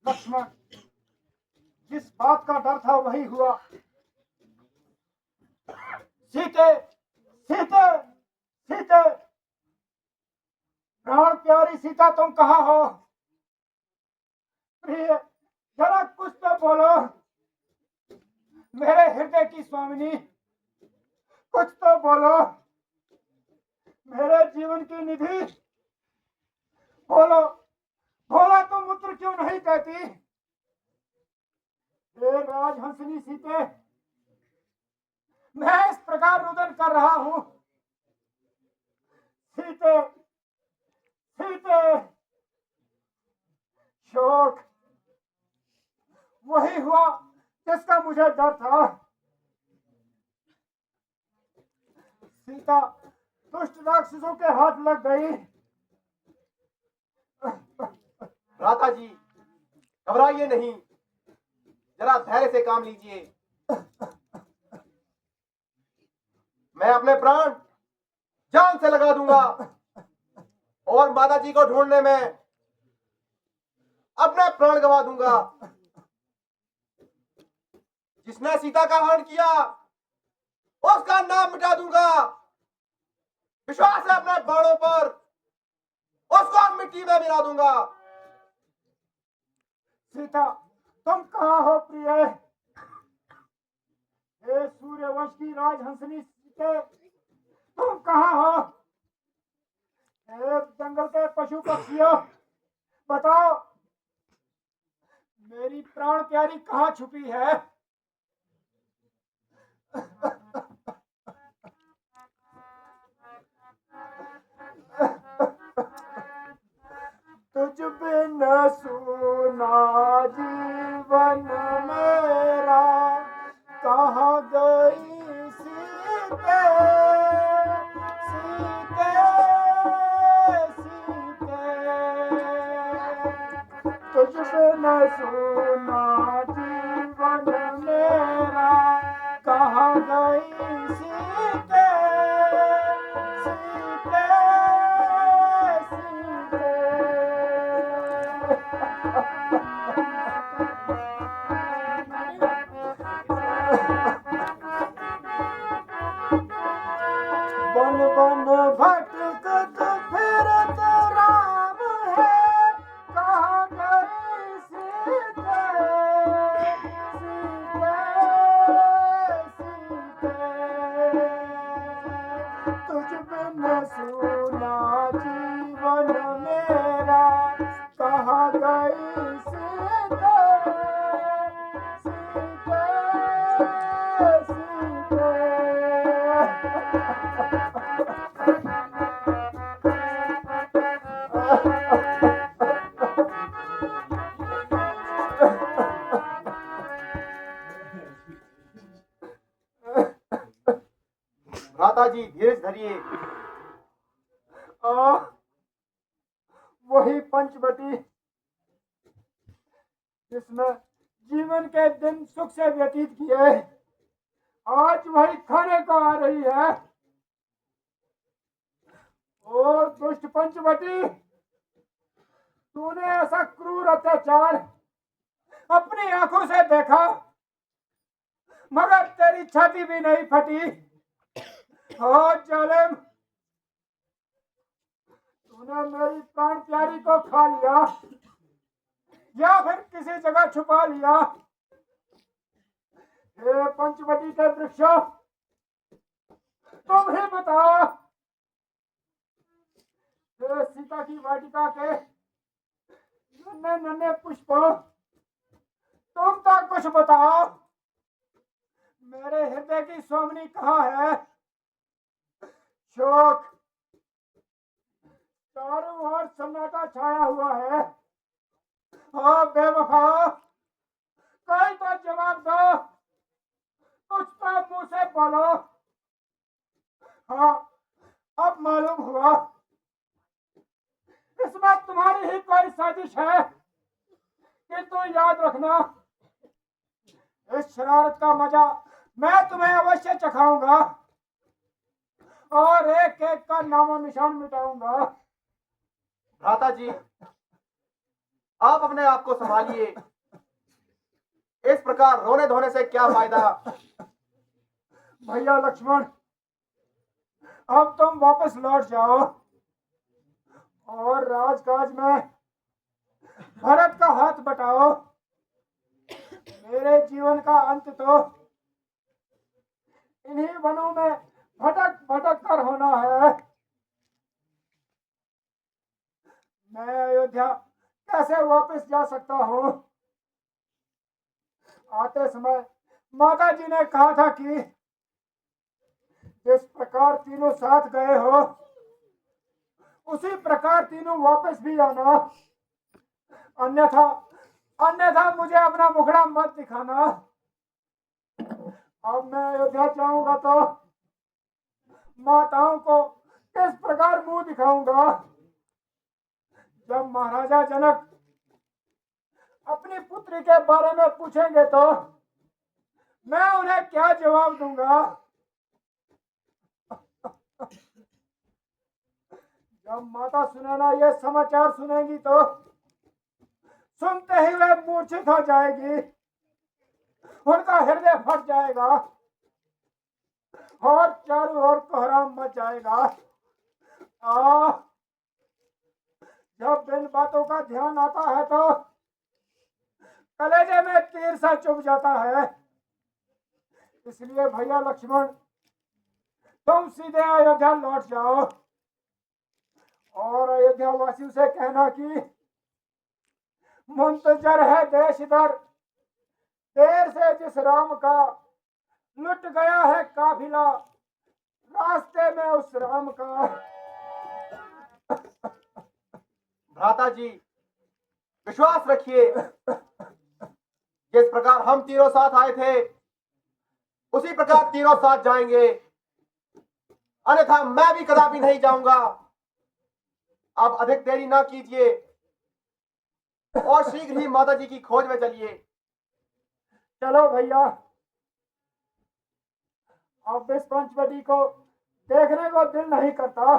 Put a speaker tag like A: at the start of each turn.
A: लक्ष्मण, जिस बात का डर था वही हुआ। सीते, सीते, सीते, प्राण प्यारी सीता, तुम कहाँ हो? प्रिय, जरा कुछ तो बोलो। मेरे हृदय की स्वामिनी, कुछ तो बोलो। मेरे जीवन की निधि, बोलो। बोला तो मुद्र क्यों नहीं कहती? हे राजहंसनी सीते, मैं इस प्रकार रुदन कर रहा हूं। सीते, सीते, शोक वही हुआ जिसका मुझे डर था। सीता दुष्ट राक्षसों के हाथ लग गई।
B: भ्राता जी, घबराइए नहीं, जरा धैर्य से काम लीजिए। मैं अपने प्राण जान से लगा दूंगा और माता जी को ढूंढने में अपने प्राण गंवा दूंगा। जिसने सीता का हरण किया उसका नाम मिटा दूंगा। विश्वास है अपने बाणों पर, उसको मिट्टी में मिला दूंगा।
A: सीता, तुम कहाँ हो प्रिय? हे सूर्यवंश की राजहंसनी सीते, तुम कहाँ हो? हे जंगल के पशु पक्षियों, बताओ, मेरी प्राण प्यारी कहाँ छुपी है? तुझ बिन सुना जीवन मेरा, कहाँ गई सीते, सीते, सीते। तुझ बिन सुना जीवन मेरा, कहाँ गई सीते, सीते, बन बन भटकत फिरत राम है, कहाँ गई सीते, सीते, सीते। तुझ बिन सुना जीवन मेरा, कहाँ गई सीते, सीते,
B: भ्राता जी, धीरज धरिए।
A: आ, वही पंचवटी, जिसमें जीवन के दिन सुख से व्यतीत किए, आज वही खाने को आ रही है। ओ दुष्ट पंचवटी, तूने ऐसा क्रूर अत्याचार अपनी आंखों से देखा, मगर तेरी छाती भी नहीं फटी। ओ जालिम, तूने मेरी प्राण प्यारी को खा लिया या फिर किसी जगह छुपा लिया। हे पंचवटी के वृक्षों, तुम ही बताओ। हे सीता की वाटिका के नन्हे नन्हे पुष्पों, तुम तो कुछ बताओ। मेरे हृदय की स्वामिनी कहाँ है? शोक, चारों ओर सन्नाटा छाया हुआ है। ओ बेवफा, कोई तो जवाब दो, कुछ तो मुंह से बोलो। हाँ, अब मालूम हुआ, इसमें तुम्हारी ही कोई साजिश है। किंतु याद रखना, इस शरारत का मजा मैं तुम्हें अवश्य चखाऊंगा और एक एक का नामो निशान मिटाऊंगा।
B: भ्राता जी, आप अपने आप को संभालिए। इस प्रकार रोने धोने से क्या फायदा।
A: भैया लक्ष्मण, अब तुम वापस लौट जाओ और राजकाज में भरत का हाथ बटाओ। मेरे जीवन का अंत तो इन्हीं वनों में भटक भटक कर होना है। मैं अयोध्या कैसे वापस जा सकता हूँ? आते समय माता जी ने कहा था कि जिस प्रकार तीनों साथ गए हो उसी प्रकार तीनों वापस भी आना, अन्यथा अन्यथा मुझे अपना मुखड़ा मत दिखाना। अब मैं अयोध्या जाऊंगा तो माताओं को किस प्रकार मुंह दिखाऊंगा? जब महाराजा जनक अपनी पुत्री के बारे में पूछेंगे तो मैं उन्हें क्या जवाब दूंगा? जब माता सुनैना ये समाचार सुनेंगी तो सुनते ही वे मूर्छित हो जाएगी, उनका हृदय फट जाएगा और चारों ओर कोहराम मच जाएगा। जब इन बातों का ध्यान आता है तो कलेजे में तीर सा चुभ जाता है। इसलिए भैया लक्ष्मण, तुम सीधे अयोध्या लौट जाओ और अयोध्या वासियों से कहना कि मुंतजर है देश इधर, देर से जिस राम का लुट गया है काफिला, रास्ते में उस राम का।
B: भ्राता जी, विश्वास रखिए। जिस प्रकार हम तीनों साथ आए थे उसी प्रकार तीनों साथ जाएंगे, अन्यथा मैं भी कदापि नहीं जाऊंगा। आप अधिक देरी ना कीजिए और शीघ्र ही माता जी की खोज में चलिए।
A: चलो भैया, अब इस पंचवटी को देखने को दिल नहीं करता।